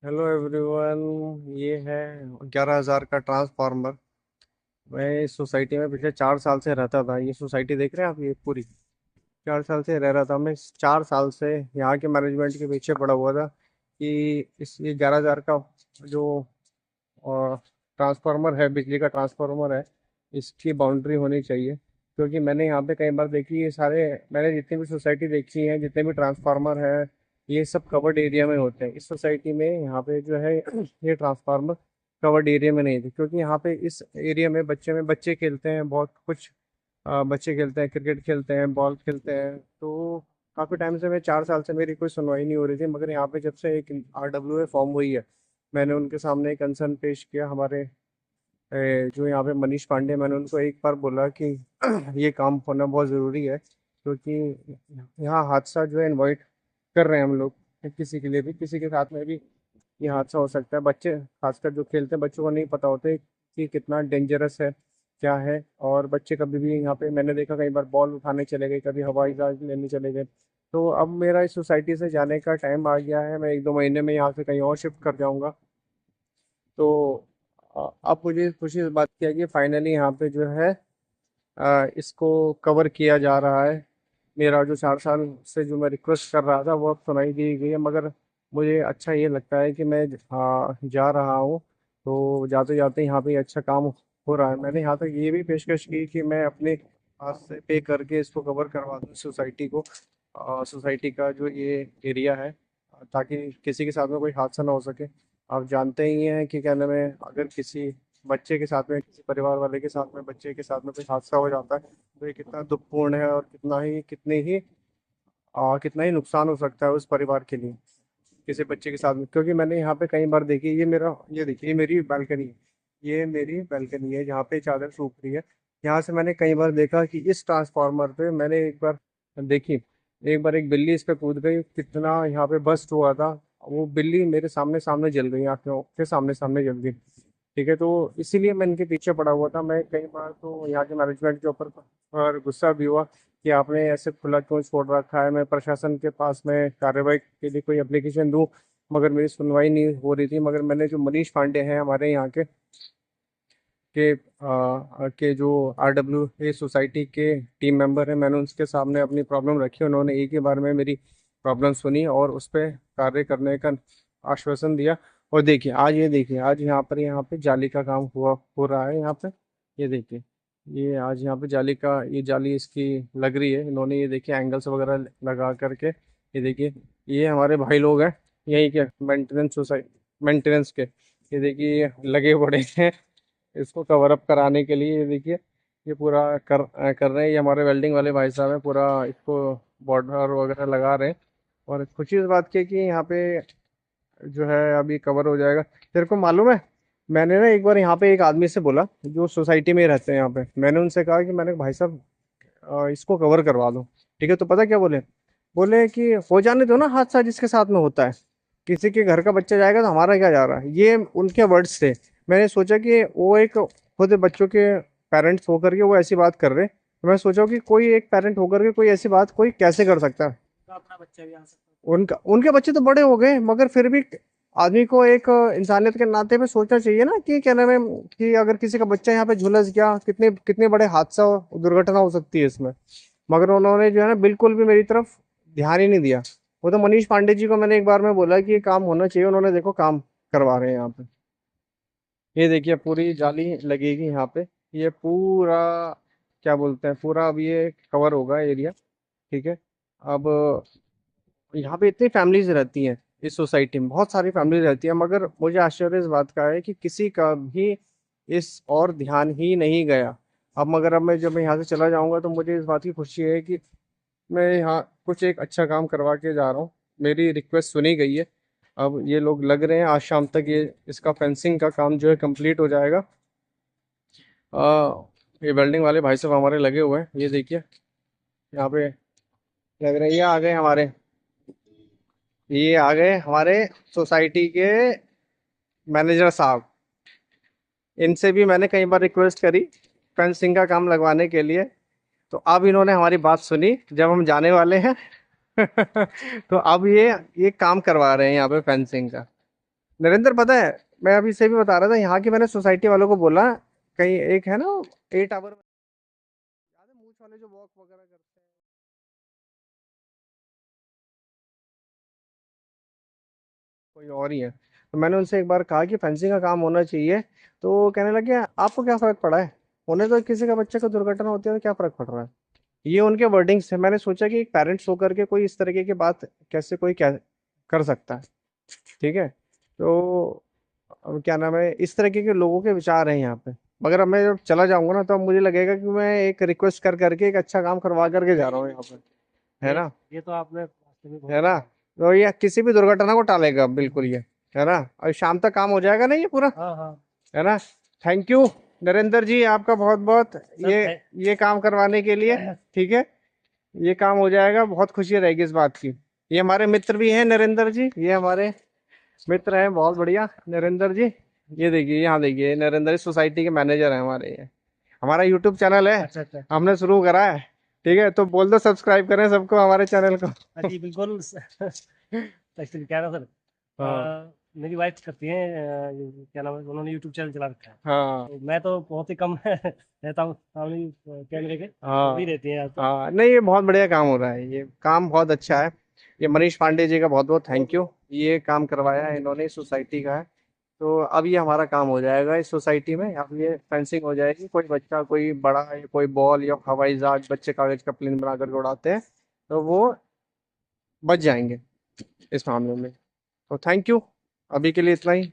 Hello everyone. ये है 11,000 का ट्रांसफार्मर। मैं इस सोसाइटी में पिछले 4 साल से रहता था। ये सोसाइटी देख रहे हैं आप, ये पूरी 4 साल से रह रहा था मैं। इस 4 साल से यहाँ के मैनेजमेंट के पीछे पड़ा हुआ था कि इस ये 11,000 का जो ट्रांसफार्मर है, बिजली का ट्रांसफार्मर है, इसकी बाउंड्री होनी चाहिए। क्योंकि मैंने यहाँ पे कई बार देखी, ये सारे मैंने जितनी भी सोसाइटी देखी है, जितने भी ट्रांसफार्मर है, ये सब कवर्ड एरिया में होते हैं। इस सोसाइटी में यहाँ पे जो है ये ट्रांसफार्मर कवर्ड एरिया में नहीं थे, क्योंकि यहाँ पे इस एरिया में बच्चे खेलते हैं बहुत कुछ। बच्चे खेलते हैं, क्रिकेट खेलते हैं, बॉल खेलते हैं। तो काफ़ी टाइम से, मैं 4 साल से मेरी कोई सुनवाई नहीं हो रही थी, मगर यहाँ पे जब से एक RWA फॉर्म हुई है, मैंने उनके सामने एक कंसर्न पेश किया। हमारे जो यहाँ पे मनीष पांडे, मैंने उनको एक बार बोला कि ये काम होना बहुत ज़रूरी है, क्योंकि यहाँ हादसा जो है इनवाइट कर रहे हैं हम लोग। किसी के लिए भी, किसी के साथ में भी ये हादसा हो सकता है। बच्चे खासकर जो खेलते हैं, बच्चों को नहीं पता होता है कि कितना डेंजरस है, क्या है। और बच्चे कभी भी यहाँ पे, मैंने देखा कई बार बॉल उठाने चले गए, कभी हवाई जहाज लेने चले गए। तो अब मेरा इस सोसाइटी से जाने का टाइम आ गया है। मैं 1-2 महीने में यहाँ से कहीं और शिफ्ट कर जाऊँगा। तो अब मुझे खुशी इस बात की है कि फाइनली यहाँ पे जो है इसको कवर किया जा रहा है। मेरा जो 4 साल से जो मैं रिक्वेस्ट कर रहा था, वो अब सुनाई दी गई है। मगर मुझे अच्छा ये लगता है कि मैं जा रहा हूँ, तो जाते जाते यहाँ पे अच्छा काम हो रहा है। मैंने यहाँ तक ये भी पेशकश की कि मैं अपने हाथ से पे करके इसको कवर करवा दूँ सोसाइटी को, सोसाइटी का जो ये एरिया है, ताकि किसी के साथ में कोई हादसा ना हो सके। आप जानते ही हैं कि क्या नाम है, अगर किसी बच्चे के साथ में, किसी परिवार वाले के साथ में, बच्चे के साथ में कोई हादसा हो जाता है, तो ये कितना दुखपूर्ण है, और कितना ही नुकसान हो सकता है उस परिवार के लिए, किसी बच्चे के साथ में। क्योंकि मैंने यहाँ पे कई बार देखी, ये देखिए, ये मेरी बालकनी है। ये मेरी बालकनी है जहाँ पे चादर सूख रही है। यहाँ से मैंने कई बार देखा कि इस ट्रांसफार्मर पे, मैंने एक बार देखी, एक बार एक बिल्ली इस पे कूद गई, कितना यहाँ पे बस्ट हुआ था। वो बिल्ली मेरे सामने सामने जल गई, आंखों के सामने सामने जल गई। ठीक है, तो इसीलिए मैं इनके पीछे पड़ा हुआ था। मैं कई बार तो यहाँ के मैनेजमेंट के ऊपर और गुस्सा भी हुआ कि आपने ऐसे खुला क्यों छोड़ रखा है। मैं प्रशासन के पास में कार्रवाई के लिए कोई एप्लीकेशन दूं, मगर मेरी सुनवाई नहीं हो रही थी। मगर मैंने जो मनीष पांडे हैं हमारे यहाँ के जो RWA सोसाइटी के टीम मेंबर हैं, मैंने उनके सामने अपनी प्रॉब्लम रखी। उन्होंने एक ही बार में मेरी प्रॉब्लम सुनी और उस पर कार्य करने का आश्वासन दिया। और देखिए, आज ये देखिए, आज यहाँ पे जाली का काम हो रहा है यहाँ पे। ये देखिए, ये आज यहाँ पे ये जाली इसकी लग रही है। इन्होंने ये देखिए एंगल्स वगैरह लगा करके, ये देखिए, ये हमारे भाई लोग हैं यहीं के मेंटेनेंस के। ये देखिए, ये लगे पड़े हैं इसको कवर अप कराने के लिए। ये देखिए, ये पूरा कर रहे हैं। ये हमारे वेल्डिंग वाले भाई साहब हैं, पूरा इसको बॉर्डर वगैरह लगा रहे हैं। और खुशी इस बात की है कि यहाँ पे जो है अभी कवर हो जाएगा। तेरे को मालूम है, मैंने ना एक बार यहाँ पे एक आदमी से बोला, जो सोसाइटी में ही रहते हैं यहाँ पे, मैंने उनसे कहा कि मैंने भाई साहब इसको कवर करवा दो। ठीक है, तो पता क्या बोले? बोले कि हो जाने दो ना हादसा जिसके साथ में होता है, किसी के घर का बच्चा जाएगा तो हमारा क्या जा रहा है, ये उनके वर्ड्स थे। मैंने सोचा कि वो एक खुद बच्चों के पेरेंट्स होकर के वो ऐसी बात कर रहे, तो मैं सोचा कि कोई एक पेरेंट होकर के कोई ऐसी बात कोई कैसे कर सकता है। का अपना बच्चा भी आ सकता उनका उनके बच्चे तो बड़े हो गए, मगर फिर भी आदमी को एक इंसानियत के नाते पे सोचना चाहिए ना कि क्या नाम है, कि अगर किसी का बच्चा यहाँ पे झुलस गया, कितने कितने बड़े दुर्घटना हो सकती है इसमें। मगर उन्होंने जो है ना, बिल्कुल भी मेरी तरफ ध्यान ही नहीं दिया। वो तो मनीष पांडे जी को मैंने एक बार में बोला कि ये काम होना चाहिए, उन्होंने देखो काम करवा रहे हैं यहाँ पे। ये देखिए, पूरी जाली लगेगी यहाँ पे। ये पूरा, क्या बोलते हैं, पूरा अब ये कवर होगा एरिया। ठीक है। अब यहाँ पे इतनी फैमिलीज रहती हैं, इस सोसाइटी में बहुत सारी फैमिली रहती है, मगर मुझे आश्चर्य इस बात का है कि किसी का भी इस और ध्यान ही नहीं गया। अब मगर अब मैं जब मैं यहाँ से चला जाऊंगा, तो मुझे इस बात की खुशी है कि मैं यहाँ कुछ एक अच्छा काम करवा के जा रहा हूँ। मेरी रिक्वेस्ट सुनी गई है। अब ये लोग लग रहे हैं, आज शाम तक ये इसका फेंसिंग का काम जो है कंप्लीट हो जाएगा। ये वेल्डिंग वाले भाई साहब हमारे लगे हुए हैं, ये देखिए, यहाँ पे लग रहे हैं। ये आ गए हमारे सोसाइटी के मैनेजर साहब। इनसे भी मैंने कई बार रिक्वेस्ट करी फेंसिंग का काम लगवाने के लिए, तो अब इन्होंने हमारी बात सुनी जब हम जाने वाले हैं। तो अब ये काम करवा रहे हैं यहाँ पे फेंसिंग का। नरेंद्र पता है, मैं अभी से भी बता रहा था, यहाँ की मैंने सोसाइटी वालों को बोला, कहीं एक है ना 8 आवर में, याद है मूछ वाले जो वॉक वगैरह करते हैं, कोई और ही है। तो मैंने उनसे एक बार कहा कि फेंसिंग का काम होना चाहिए, तो वो कहने लगे आपको क्या फर्क पड़ा है, होने तो किसी का बच्चे को दुर्घटना होती है तो क्या फर्क पड़ रहा है। ये उनके वर्डिंग्स है। मैंने सोचा कि एक पेरेंट्स होकर के कोई इस तरीके की बात कैसे कोई क्या कर सकता है। ठीक है, तो अब क्या नाम है, इस तरीके के लोगों के विचार हैं यहाँ पे। मगर अब मैं जब चला जाऊंगा ना, तो अब मुझे लगेगा कि मैं एक रिक्वेस्ट कर करके एक अच्छा काम करवा करके जा रहा हूँ यहाँ पे, है ये ना। ये तो आपने वास्तव में बहुत है ना, अच्छा। तो ये किसी भी दुर्घटना को टालेगा बिल्कुल ये, है ना। और शाम तक काम हो जाएगा ना ये पूरा, हाँ हाँ है ना। थैंक यू नरेंद्र जी, आपका बहुत बहुत, सर। ये ये काम करवाने के लिए। ठीक है, ये काम हो जाएगा, बहुत खुशी रहेगी इस बात की। ये हमारे मित्र भी हैं नरेंद्र जी, ये हमारे मित्र हैं, बहुत बढ़िया नरेंद्र जी। ये देखिए, यहाँ देखिए, नरेंद्र इस सोसाइटी के मैनेजर हैं हमारे ये। हमारा यूट्यूब चैनल है, अच्छा अच्छा। हमने शुरू करा है। ठीक है, तो बोल दो सब्सक्राइब करें सबको हमारे चैनल को। हाँ जी बिल्कुल। एक्चुअली क्या है ना सर, हाँ मेरी वाइफ करती है, क्या नाम है, उन्होंने यूट्यूब चैनल चला रखा है। हाँ तो मैं तो बहुत ही कम रहता हूँ सामने कैमरे के, वो भी हाँ रहती है तो। हाँ, नहीं ये बहुत बढ़िया काम हो रहा है, ये काम बहुत अच्छा है। ये मनीष पांडे जी का बहुत बहुत थैंक यू, ये काम करवाया है इन्होंने, सोसाइटी का है। तो अब ये हमारा काम हो जाएगा इस सोसाइटी में, अब ये फेंसिंग हो जाएगी। कोई बच्चा, कोई बड़ा, या कोई बॉल या हवाई जहाज बच्चे कागज का प्लेन बना करके उड़ाते हैं, तो वो बच जाएंगे इस मामले में। तो थैंक यू, अभी के लिए इतना ही।